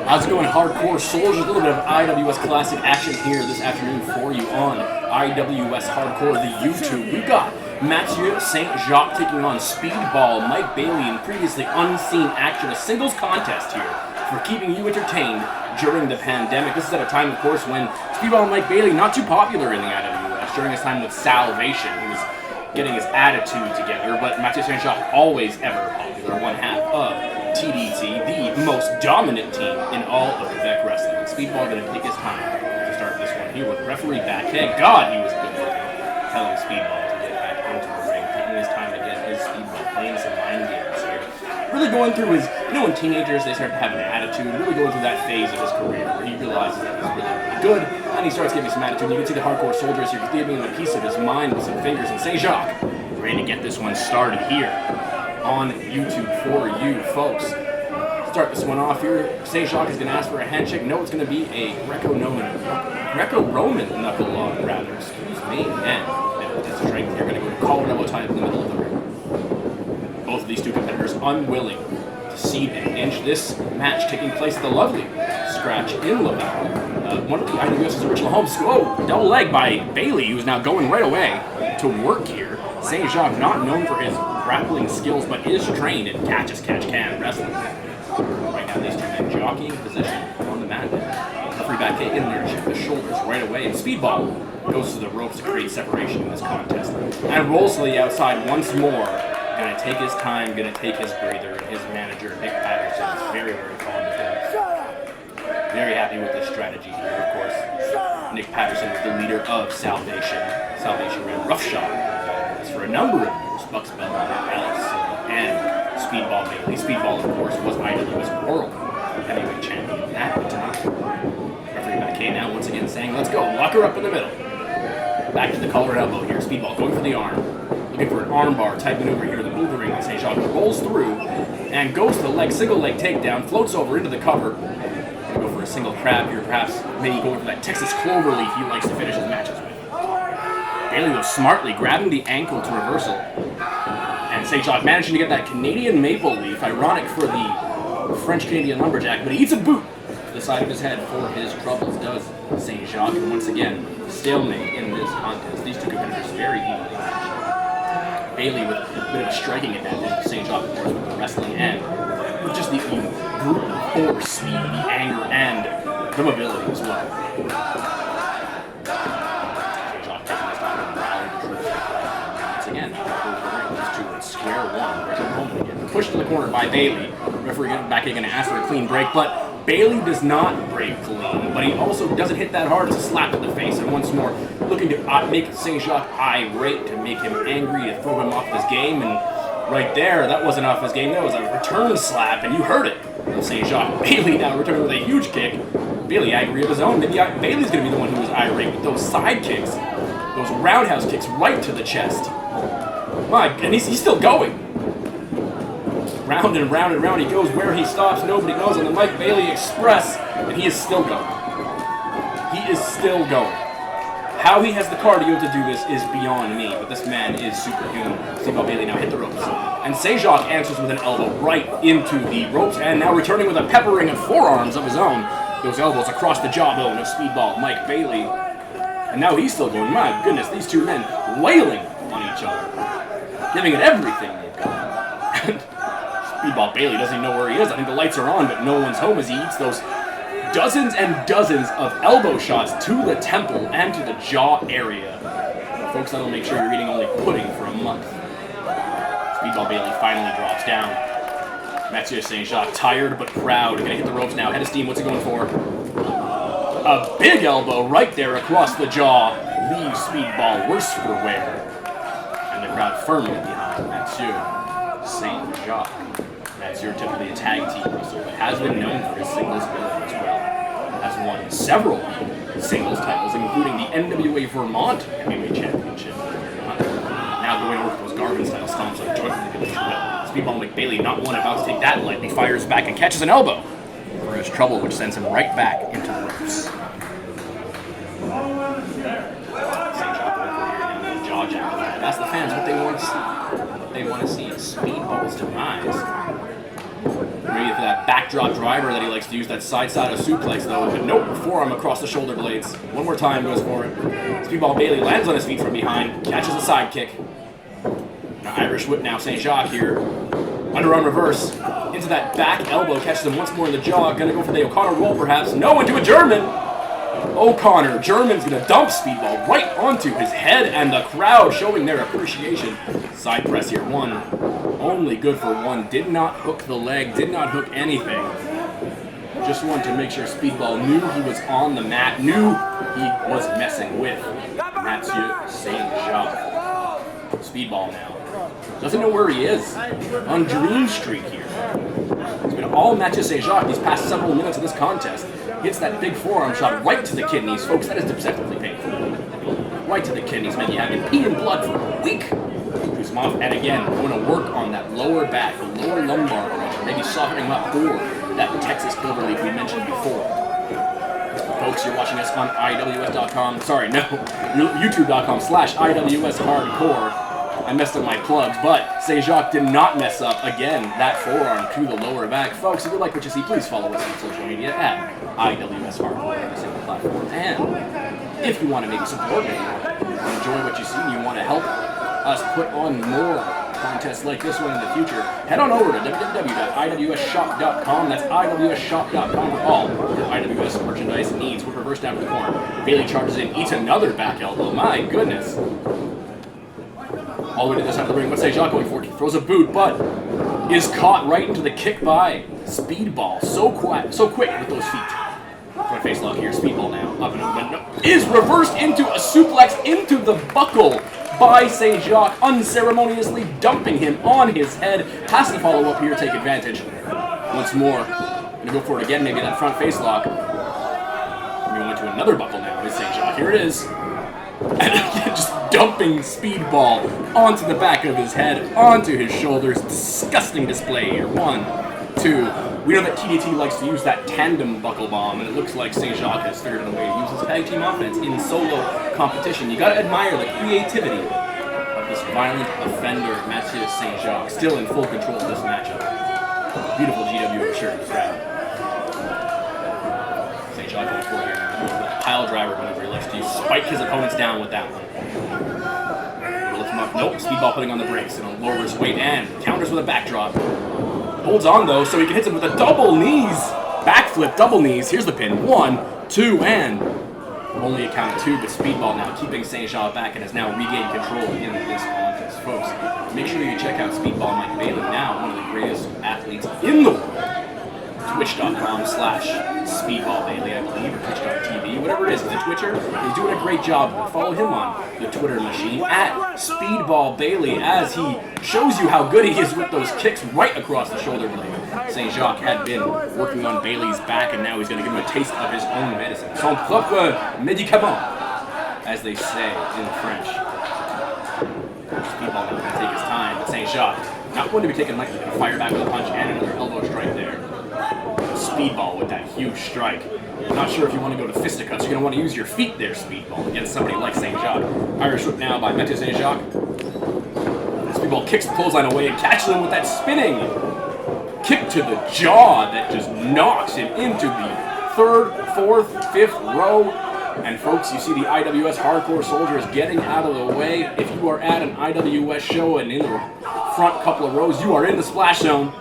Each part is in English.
How's it going, hardcore soldiers? A little bit of IWS Classic action here this afternoon for you on IWS Hardcore, the YouTube. We've got Mathieu St. Jacques taking on Speedball, Mike Bailey in previously unseen action, a singles contest here for keeping you entertained during the pandemic. This is at a time, of course, when Speedball and Mike Bailey not too popular in the IWS during his time with Salvation. He was getting his attitude together, but Mathieu St. Jacques always ever popular, one half of TDT, the most dominant team in all of Quebec wrestling. Speedball going to take his time to start this one here with referee back. Thank God he was good looking, telling Speedball to get back into the ring, taking his time again. His Speedball playing some mind games here, really going through his, when teenagers they start to have an attitude, really going through that phase of his career where he realizes that he's really, really good, and he starts giving some attitude. You can see the hardcore soldiers here giving him a piece of his mind with some fingers, and St. Jacques ready to get this one started here on YouTube for you folks. Start this one off here. St. Jacques is going to ask for a handshake. No, it's going to be a Greco-Roman knuckle lock, rather. Excuse me. And his strength here. Going to go to collar elbow tie in the middle of the ring. Both of these two competitors unwilling to cede and inch this match taking place at the lovely Scratch in Laval. One of the IWS's original homes. Oh, double leg by Bailey, who's now going right away to work here. St. Jacques, not known for his grappling skills, but is trained in catch-as-catch-can wrestling. Right now, these two men jockeying position on the mat. Referee back in there to check the shoulders right away. And Speedball goes to the ropes to create separation in this contest. And rolls to the outside once more. Gonna take his time, gonna take his breather. And his manager, Nick Patterson, is very, very fond of him. Very happy with this strategy here, of course. Nick Patterson is the leader of Salvation. Salvation ran roughshod for a number of years. Bucks Bell, Alex, and Speedball Bailey. Speedball, of course, was IWS World Heavyweight Champion at the time. Referee back in now, once again saying, let's go. Lock her up in the middle. Back to the collar elbow here. Speedball going for the arm. Looking for an armbar type maneuver here in the middle of the ring. St. Jacques rolls through and goes to the leg, single leg takedown, floats over into the cover. Gonna go for a single crab here, perhaps maybe going for that Texas cloverleaf he likes to finish his matches with. Bailey goes smartly, grabbing the ankle to reversal. And St. Jacques managing to get that Canadian maple leaf, ironic for the French-Canadian lumberjack, but he eats a boot to the side of his head for his troubles, does St. Jacques. And once again, stalemate in this contest. These two competitors very evenly matched. Bailey with a bit of a striking advantage, St. Jacques, of course, with the wrestling and with just the brute force, speed, the anger, and the mobility as well. Square one, pushed to the corner by Bailey. Referee back in, going to ask for a clean break, but Bailey does not break clean, but he also doesn't hit that hard. It's a slap to the face, and once more, looking to make St. Jacques irate, to make him angry, to throw him off his game, and right there, that wasn't off his game, that was a return slap, and you heard it. St. Jacques, Bailey now returning with a huge kick. Bailey angry of his own. Maybe Bailey's going to be the one who was irate with those side kicks, those roundhouse kicks right to the chest. And he's still going. Round and round and round he goes. Where he stops, nobody knows. On the Mike Bailey Express, and he is still going. He is still going. How he has the cardio to do this is beyond me, but this man is superhuman. Speedball Bailey now hit the ropes. And St. Jacques answers with an elbow right into the ropes, and now returning with a peppering of forearms of his own. Those elbows across the jawbone of Speedball Mike Bailey. And now he's still going. My goodness, these two men wailing on each other. Giving it everything they've got. And Speedball Bailey doesn't even know where he is. I think the lights are on, but no one's home as he eats those dozens and dozens of elbow shots to the temple and to the jaw area. Folks, that'll make sure you're eating only pudding for a month. Speedball Bailey finally drops down. Mathieu St. Jacques, tired but proud. Gonna hit the ropes now. Head of steam, what's he going for? A big elbow right there across the jaw. Leaves Speedball worse for wear. And the crowd firmly behind Mathieu St. Jacques. Mathieu typically a tag team wrestler, but has been known for his singles ability as well. Has won several singles titles, including the NWA Vermont Heavyweight Championship. Now going over those Garvin-style stomps on jointly. Speedball McBailey, not one about to take that lightly, fires back and catches an elbow for his trouble, which sends him right back into the ropes. That's the fans what they want to see. What they want to see is Speedball's demise. Maybe for that backdrop driver that he likes to use, that side of suplex though. But nope, forearm across the shoulder blades. One more time, goes for it. Speedball Bailey lands on his feet from behind, catches a side kick. An Irish whip now, St. Jacques here. Underarm reverse, into that back elbow, catches him once more in the jaw. Gonna go for the O'Connor roll perhaps. No, into a German! O'Connor, German's gonna dump Speedball right onto his head, and the crowd showing their appreciation. Side press here, one. Only good for one. Did not hook the leg, did not hook anything. Just wanted to make sure Speedball knew he was on the mat, knew he was messing with Mathieu St. Jacques. Speedball now. Doesn't know where he is. On Dream Streak here. He's been all Mathieu St. Jacques these past several minutes of this contest. Hits that big forearm shot right to the kidneys. Folks, that is deceptively painful. Right to the kidneys, man. You have been peeing blood for a week. He's off, and again, going to work on that lower back, the lower lumbar region, maybe softening up for that Texas cloverleaf we mentioned before. Folks, you're watching us on IWS.com. Sorry, no, YouTube.com/IWS Hardcore. I messed up my plugs, but St. Jacques did not mess up, again, that forearm to the lower back. Folks, if you like what you see, please follow us on social media at IWS Hardcore on every single platform. And if you want to maybe support me, enjoy what you see, and you want to help us put on more contests like this one in the future, head on over to www.iwsshop.com. That's iwsshop.com for all your IWS merchandise needs. With reverse down to the corner. Bailey charges in, eats another back elbow. My goodness. All the way to this side of the ring. What's St. Jacques going for? He throws a boot, but is caught right into the kick by Speedball. So quick with those feet. Front face lock here. Speedball now. Up and over. No. Is reversed into a suplex into the buckle by St. Jacques, unceremoniously dumping him on his head. Has to follow up here, take advantage. Once more. Gonna go for it again, maybe that front face lock. We're going to another buckle now with St. Jacques. Here it is. And again, just dumping Speedball onto the back of his head, onto his shoulders. Disgusting display here. 1, 2. We know that TDT likes to use that tandem buckle bomb, and it looks like St. Jacques has figured out a way to use his tag team offense in solo competition. You gotta admire the creativity of this violent offender, Mathieu St. Jacques, still in full control of this matchup. Beautiful GW shirt to grab. St. Jacques going for here. Pile driver maneuver he likes to use. Spike his opponents down with that one. Lift him up. Nope, Speedball putting on the brakes and lowers his weight and counters with a backdrop. Holds on though, so he can hit him with a double knees. Backflip, double knees. Here's the pin. 1, 2, and only a count of 2, but Speedball now keeping St. Jacques back and has now regained control in this contest. Folks, make sure you check out Speedball Mike Bailey, now one of the greatest athletes in the world. Twitch.com/Speedball Bailey, I believe, or Twitch.tv, whatever it is. He's a Twitcher. He's doing a great job. Follow him on the Twitter machine at Speedball Bailey as he shows you how good he is with those kicks right across the shoulder blade. St. Jacques had been working on Bailey's back, and now he's going to give him a taste of his own medicine. Son propre médicament, as they say in French. Speedball going to take his time, but St. Jacques not going to be taken lightly. Going to fire back with a punch and another elbow strike there. Speedball with that huge strike. Not sure if you want to go to fisticuffs. You're going to want to use your feet there, Speedball, against somebody like St. Jacques. Irish whip now by Mathieu St. Jacques. Speedball kicks the clothesline away and catches him with that spinning kick to the jaw that just knocks him into the 3rd, 4th, 5th row. And folks, you see the IWS Hardcore Soldiers getting out of the way. If you are at an IWS show and in the front couple of rows, you are in the splash zone.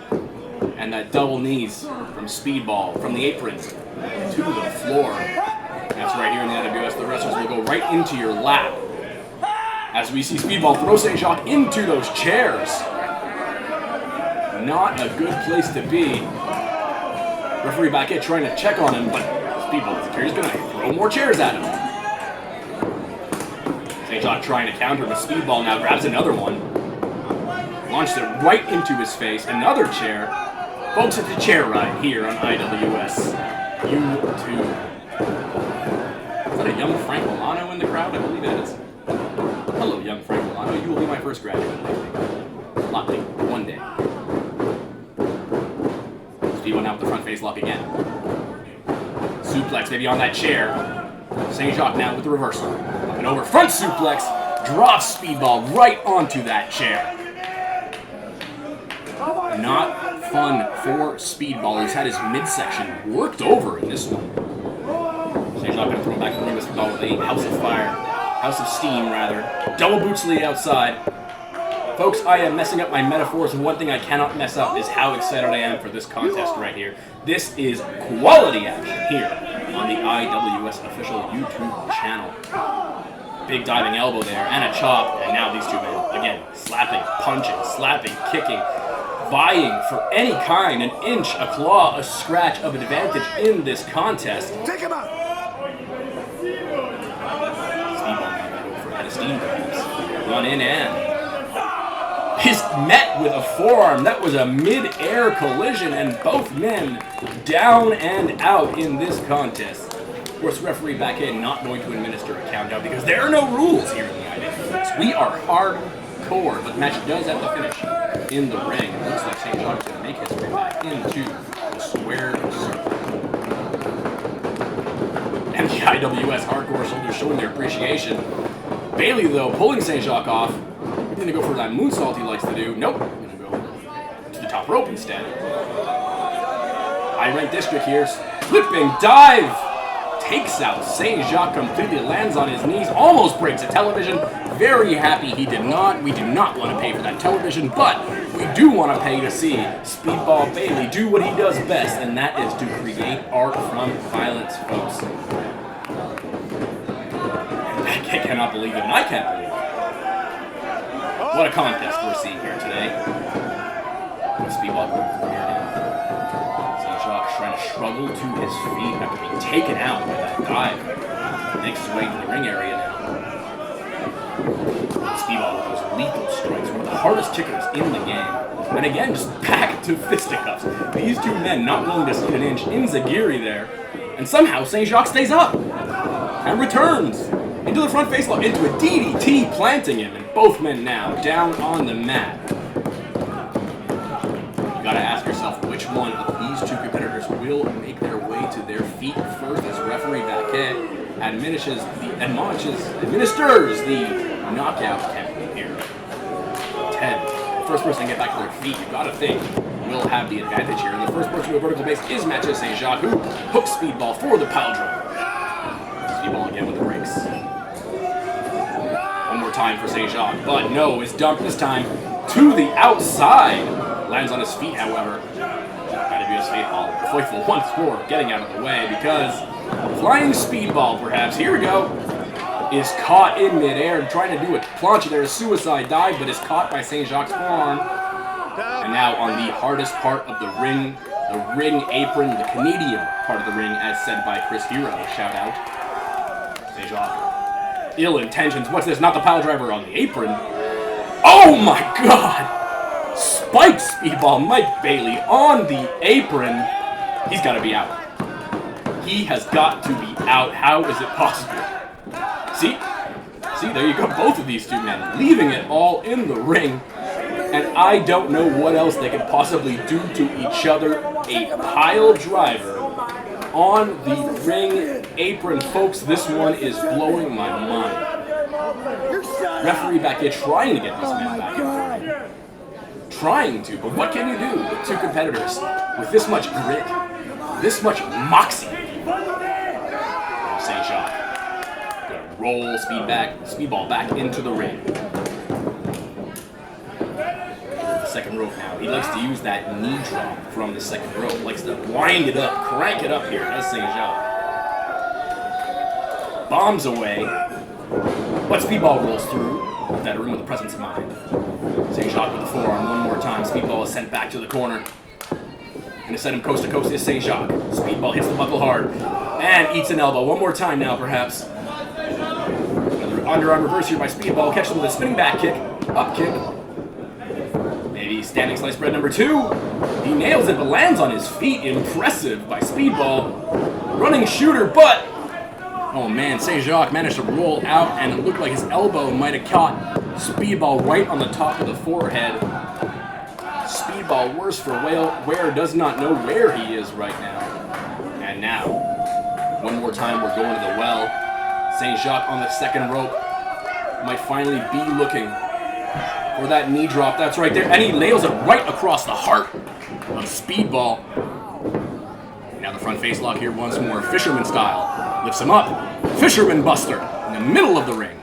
And that double knees from Speedball, from the apron to the floor. That's right here in the IWS. The wrestlers will go right into your lap. As we see Speedball throw St. Jacques into those chairs. Not a good place to be. Referee back in trying to check on him, but Speedball doesn't care. He's going to throw more chairs at him. St. Jacques trying to counter, but Speedball now grabs another one. Launched it right into his face. Another chair. Folks, it's a chair ride here on IWS. You too. Is that a young Frank Milano in the crowd? I believe it is. Hello, young Frank Milano. You will be my first graduate. Not me. One day. Steve went out with the front face lock again. Suplex, maybe on that chair. St. Jacques now with the reversal. Up and over. Front suplex. Drops Speedball right onto that chair. Not fun for Speedball. He's had his midsection worked over in this one. So he's not going to throw him back in the ring with Speedball with a House of Fire. House of Steam, rather. Double boots to the outside. Folks, I am messing up my metaphors, and one thing I cannot mess up is how excited I am for this contest right here. This is quality action here on the IWS official YouTube channel. Big diving elbow there, and a chop, and now these two men, again, slapping, punching, slapping, kicking, vying for any kind, an inch, a claw, a scratch of advantage in this contest. Take him out! Speedball now got over at a steam grabs. Run in and is met with a forearm. That was a mid-air collision, and both men down and out in this contest. Of course, referee back in not going to administer a countdown because there are no rules here in the IWS. We are hardcore, but the match does have to finish in the ring. It looks like St. Jacques is going to make his way back into the square circle. And the IWS hardcore soldiers showing their appreciation. Bailey, though, pulling St. Jacques off. He's going to go for that moonsault he likes to do. Nope. He's going to go to the top rope instead. High rank district here. Flipping dive. Takes out St. Jacques completely. Lands on his knees. Almost breaks a television. Very happy he did not. We do not want to pay for that television, but we do want to pay to see Speedball Bailey do what he does best, and that is to create art from violence, folks. I cannot believe it, and I can't believe it. What a contest we're seeing here today. Speedball going through here now. St. Jacques trying to struggle to his feet after being taken out by that dive. Makes his way to the ring area now. Speedball with those lethal strikes, one of the hardest kickers in the game. And again, just back to fisticuffs. These two men not willing to cede an inch. Enziguri there. And somehow St. Jacques stays up. And returns into the front face lock, into a DDT, planting him. And both men now down on the mat. You gotta ask yourself which one of these two competitors will make their way to their feet first as referee Baquet administers the knockout attempt here. 10. The first person to get back to their feet, you gotta think, will have the advantage here. And the first person to a vertical base is Mathieu St. Jacques, who hooks Speedball for the pile driver. Speedball again with the brakes. One more time for St. Jacques, but no, is dumped this time to the outside. Lands on his feet, however. IWS faithful once more, getting out of the way because flying Speedball, perhaps. Here we go. Is caught in midair, trying to do a planche there, a suicide dive, but is caught by St. Jacques' forearm. And now on the hardest part of the ring apron, the Canadian part of the ring, as said by Chris Hero. Shout out. St. Jacques. Ill intentions. What's this? Not the pile driver on the apron. Oh my god! Spiked Speedball Mike Bailey on the apron. He's got to be out. He has got to be out. How is it possible? See, there you go. Both of these two men leaving it all in the ring. And I don't know what else they could possibly do to each other. A pile driver on the ring apron. Folks, this one is blowing my mind. Referee back here trying to get this man back in the ring. Trying to, but what can you do with two competitors with this much grit, this much moxie? St. Jacques gonna roll Speedball back into the ring. The second rope now. He likes to use that knee drop from the second rope. Likes to wind it up, crank it up here as St. Jacques. Bombs away, but Speedball rolls through the veteran with a presence of mind. St. Jacques with the forearm one more time. Speedball is sent back to the corner. And to send him coast to coast is St. Jacques. Speedball hits the buckle hard and eats an elbow. One more time now, perhaps. Another underarm reverse here by Speedball. Catches him with a spinning back kick. Up kick. Maybe standing slice bread number 2. He nails it but lands on his feet. Impressive by Speedball. Running shooter, but oh man, St. Jacques managed to roll out and it looked like his elbow might have caught Speedball right on the top of the forehead. Speedball, worse for wear, does not know where he is right now. And now, one more time, we're going to the well. St. Jacques on the second rope might finally be looking for that knee drop. That's right there. And he nails it right across the heart of Speedball. Now the front face lock here once more, Fisherman style. Lifts him up. Fisherman Buster in the middle of the ring.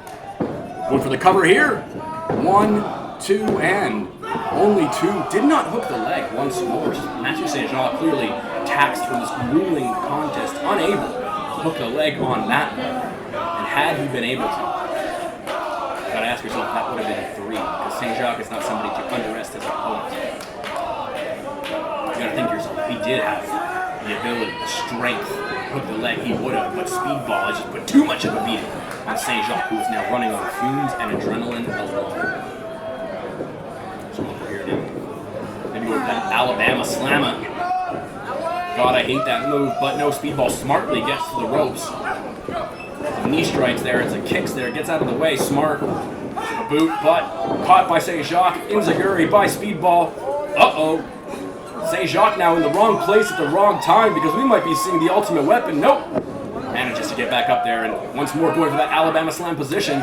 Going for the cover here. 1, 2, and only 2. Did not hook the leg once more. Mathieu Saint-Jacques clearly taxed from this grueling contest, unable to hook the leg on that one. And had he been able to, you gotta ask yourself, that would have been a 3, because Saint-Jacques is not somebody to underestimate his opponent. You gotta think to yourself, if he did have the ability, the strength, hook the leg, he would have, but Speedball has just put too much of a beating on Saint-Jacques, who is now running on fumes and adrenaline alone. So over here now. Maybe with that Alabama slammer. God, I hate that move, but no, Speedball smartly gets to the ropes. Some knee strikes there, and some kicks there, gets out of the way, smart. A boot, but caught by Saint-Jacques, Inzaguri by Speedball. Uh-oh. Saint-Jacques now in the wrong place at the wrong time, because we might be seeing the ultimate weapon. Nope. Manages to get back up there, and once more going for that Alabama slam position.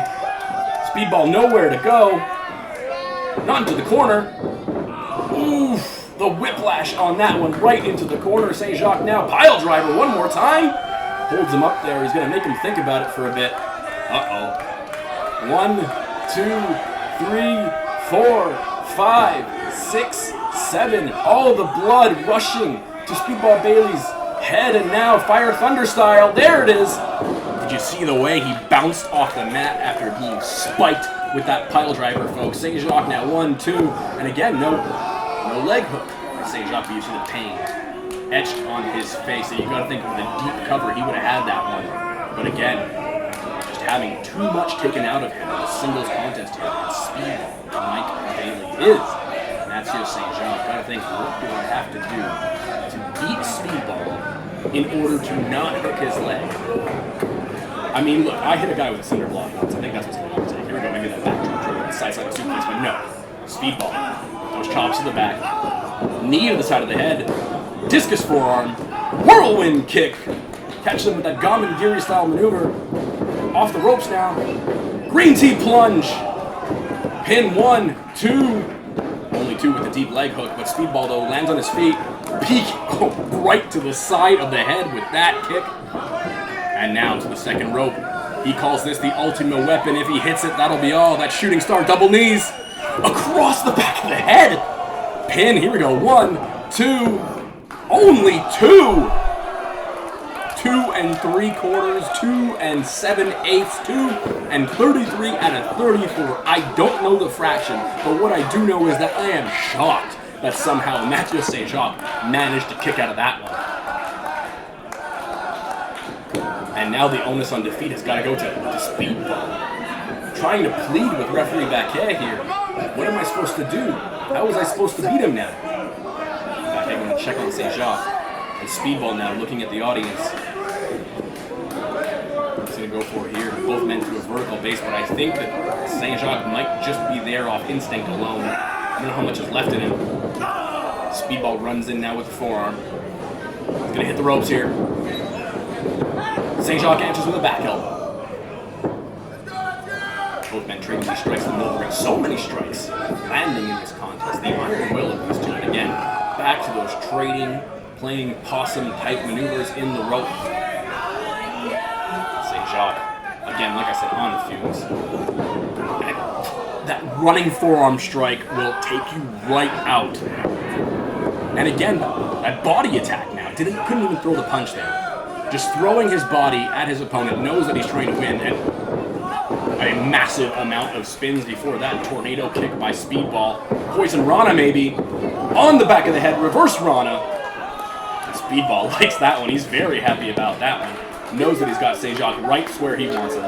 Speedball nowhere to go. Not into the corner. Oof. The whiplash on that one right into the corner. Saint-Jacques now pile driver one more time. Holds him up there. He's going to make him think about it for a bit. Uh-oh. 1, 2, 3, 4, 5, 6, 7. All the blood rushing to Speedball Bailey's head, and now Fire Thunder style. There it is. Did you see the way he bounced off the mat after being spiked with that pile driver, folks? Saint-Jacques now 1, 2, and again, no leg hook for Saint-Jacques, but you see the pain etched on his face. And you got to think with a deep cover, he would have had that one. But again, just having too much taken out of him in a singles contest here. And Speedball, Mike Bailey is Mathieu Saint-Jacques. Got to think, what do I have to do to beat Speedball in order to not hook his leg? I mean, look, I hit a guy with a cinder block once. I think that's what's going to take. Here we go, maybe that backdrop throw, the side suplex, but no. Speedball. Those chops to the back. Knee to the side of the head. Discus forearm. Whirlwind kick. Catch them with that Gamangiri style maneuver. Off the ropes now. Green tea plunge. Pin 1, 2. Only 2 with the deep leg hook, but Speedball though lands on his feet. Peek right to the side of the head with that kick. And now to the second rope. He calls this the ultimate weapon. If he hits it, that'll be all. That shooting star double knees. Across the back of the head. Pin, here we go. 1, 2, only 2. 2 3/4, 2 7/8, 2 33 out of 34. I don't know the fraction, but what I do know is that I am shocked that somehow Mathieu Saint-Jacques managed to kick out of that one. And now the onus on defeat has got to go to Speedball. Trying to plead with referee Baquet here. What am I supposed to do? How was I supposed to beat him now? Baquet going to check on Saint-Jacques. And Speedball now looking at the audience. He's going to go for it here. Both men to a vertical base, but I think that Saint-Jacques might just be there off instinct alone. I don't know how much is left in him. Speedball runs in now with the forearm. He's going to hit the ropes here. Saint-Jacques answers with a back elbow. Both men trading these strikes in the middle of the ring. So many strikes landing in this contest. The iron will of these two. And again, back to those trading, playing possum-type maneuvers in the rope. Saint-Jacques, again, like I said, on the fumes. That running forearm strike will take you right out. And again, that body attack now. Couldn't even throw the punch there. Just throwing his body at his opponent, knows that he's trying to win, and a massive amount of spins before that tornado kick by Speedball. Poison Rana maybe, on the back of the head, reverse Rana. And Speedball likes that one, he's very happy about that one. Knows that he's got Saint-Jacques right where he wants him.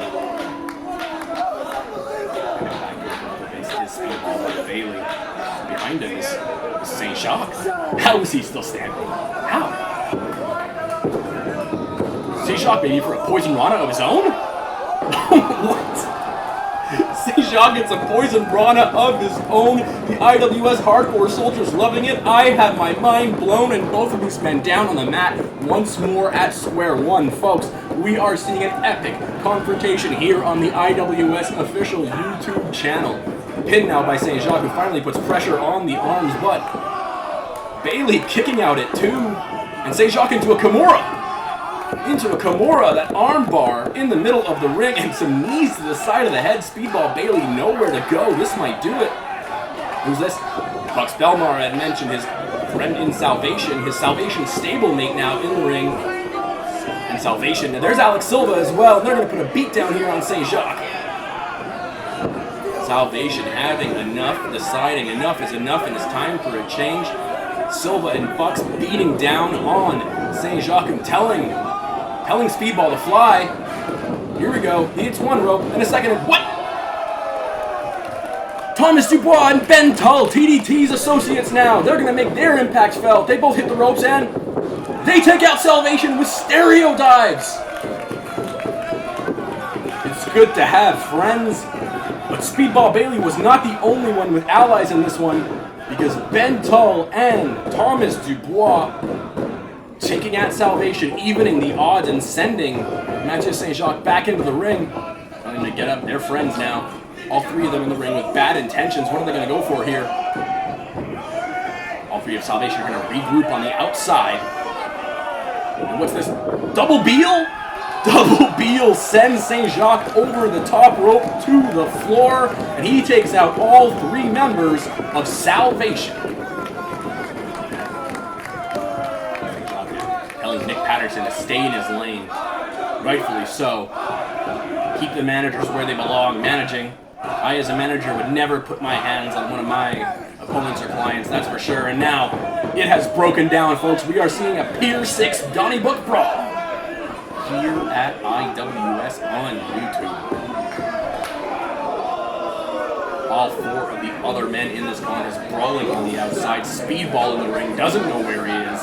Speedball by Bailey. Behind him is Saint-Jacques. How is he still standing? How? Saint-Jacques maybe for a poison Rana of his own? What? Saint-Jacques gets a poison Rana of his own. The IWS Hardcore Soldiers loving it. I have my mind blown, and both of these men down on the mat once more at square one. Folks, we are seeing an epic confrontation here on the IWS official YouTube channel. the pin now by St. Jacques, who finally puts pressure on the arms, but Bailey kicking out at 2, and St. Jacques into a Kimura. Into a Kimura, that arm bar in the middle of the ring, and some knees to the side of the head. Speedball Bailey nowhere to go. This might do it. Who's this? Bucks Belmar had mentioned his friend in Salvation, his Salvation stablemate now in the ring. And Salvation, and there's Alex Silva as well, and they're going to put a beat down here on St. Jacques. Salvation having enough, deciding enough is enough, and it's time for a change. Silva and Bucks beating down on St. Jacques and telling Speedball to fly. Here we go. He hits one rope, and a second, and what? Thomas Dubois and Ben Tull, TDT's associates now. They're going to make their impact felt. They both hit the ropes, and they take out Salvation with stereo dives. It's good to have friends, but Speedball Bailey was not the only one with allies in this one, because Ben Tull and Thomas Dubois taking out Salvation, evening the odds, and sending Mathieu St. Jacques back into the ring. Trying to get up. They're friends now. All three of them in the ring with bad intentions. What are they going to go for here? All three of Salvation are going to regroup on the outside. And what's this? Double Beal? Double Beal sends St. Jacques over the top rope to the floor, and he takes out all three members of Salvation. Nick Patterson to stay in his lane, rightfully so. Keep the managers where they belong, managing. I, as a manager, would never put my hands on one of my opponents or clients, that's for sure. And now, it has broken down, folks. We are seeing a Pier 6 Donnybrook Brawl here at IWS on YouTube. All four of the other men in this contest brawling on the outside. Speedball in the ring, doesn't know where he is.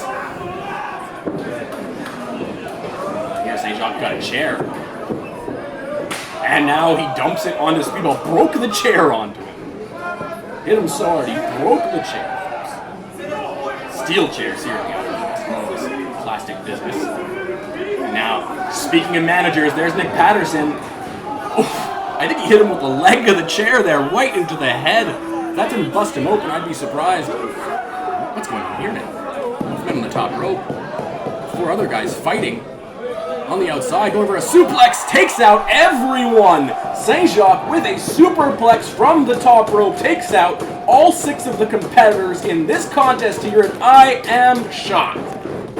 St. Jacques got a chair. And now he dumps it onto Speedball. Broke the chair onto him. Hit him so hard, he broke the chair. Steel chairs here in the IWS. This plastic business. And now, speaking of managers, there's Nick Patterson. Oh, I think he hit him with the leg of the chair there, right into the head. If that didn't bust him open, I'd be surprised. What's going on here now? Both men on the top rope. Four other guys fighting. On the outside, going for a suplex, takes out everyone. St. Jacques with a superplex from the top rope takes out all 6 of the competitors in this contest here, and I am shocked.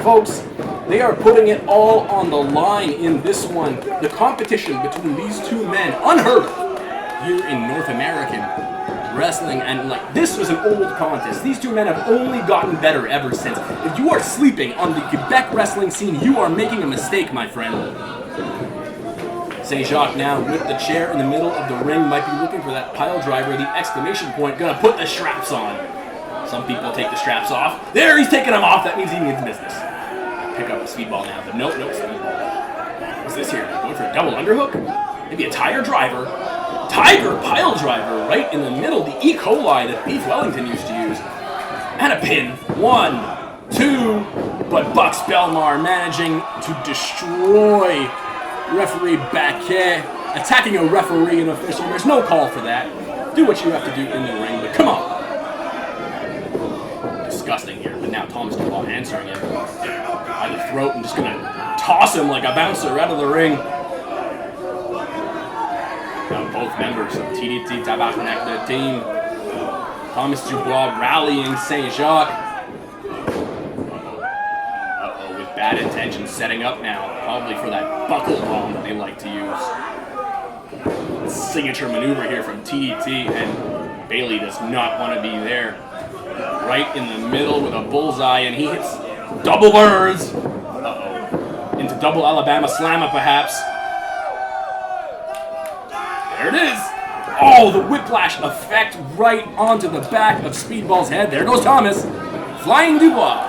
Folks, they are putting it all on the line in this one. The competition between these two men, unheard of here in North American wrestling, and like, this was an old contest. These two men have only gotten better ever since. If you are sleeping on the Quebec wrestling scene, you are making a mistake, my friend. St. Jacques now with the chair in the middle of the ring, might be looking for that pile driver, the exclamation point, gonna put the straps on. Some people take the straps off. There, he's taking them off. That means he means business. Pick up a Speedball now, but no Speedball. What's this here? Going for a double underhook? Maybe a tire driver? Tiger pile driver right in the middle, the E. coli that Beef Wellington used to use. And a pin. 1, 2, but Bucks Belmar managing to destroy referee Baquet, attacking a referee and official. There's no call for that. Do what you have to do in the ring, but come on. Disgusting here, but now Thomas Dubois answering it by the throat and just gonna toss him like a bouncer out of the ring. Now both members of TDT Tabarnak, the team. Thomas Dubois rallying St. Jacques. Uh-oh, with bad intentions setting up now. Probably for that buckle bomb that they like to use. Signature maneuver here from TDT, and Bailey does not want to be there. Right in the middle with a bullseye, and he hits double birds. Uh-oh. Into double Alabama slammer perhaps. There it is! Oh, the whiplash effect right onto the back of Speedball's head. There goes Thomas. Flying Dubois.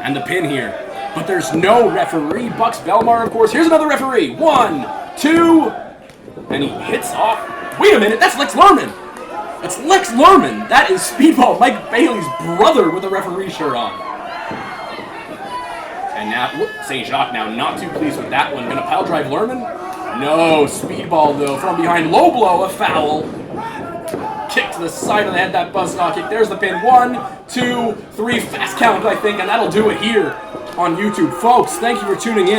And the pin here. But there's no referee. Bucks Belmar, of course. Here's another referee. 1, 2. And he hits off. Wait a minute, that's Lex Lerman. That's Lex Lerman. That is Speedball, Mike Bailey's brother with a referee shirt on. And now, St. Jacques now not too pleased with that one. Gonna pile drive Lerman? No, Speedball though, from behind, low blow, a foul. kick to the side of the head, that buzzsaw kick. There's the pin. 1, 2, 3, fast count, I think, and that'll do it here on YouTube. Folks, thank you for tuning in.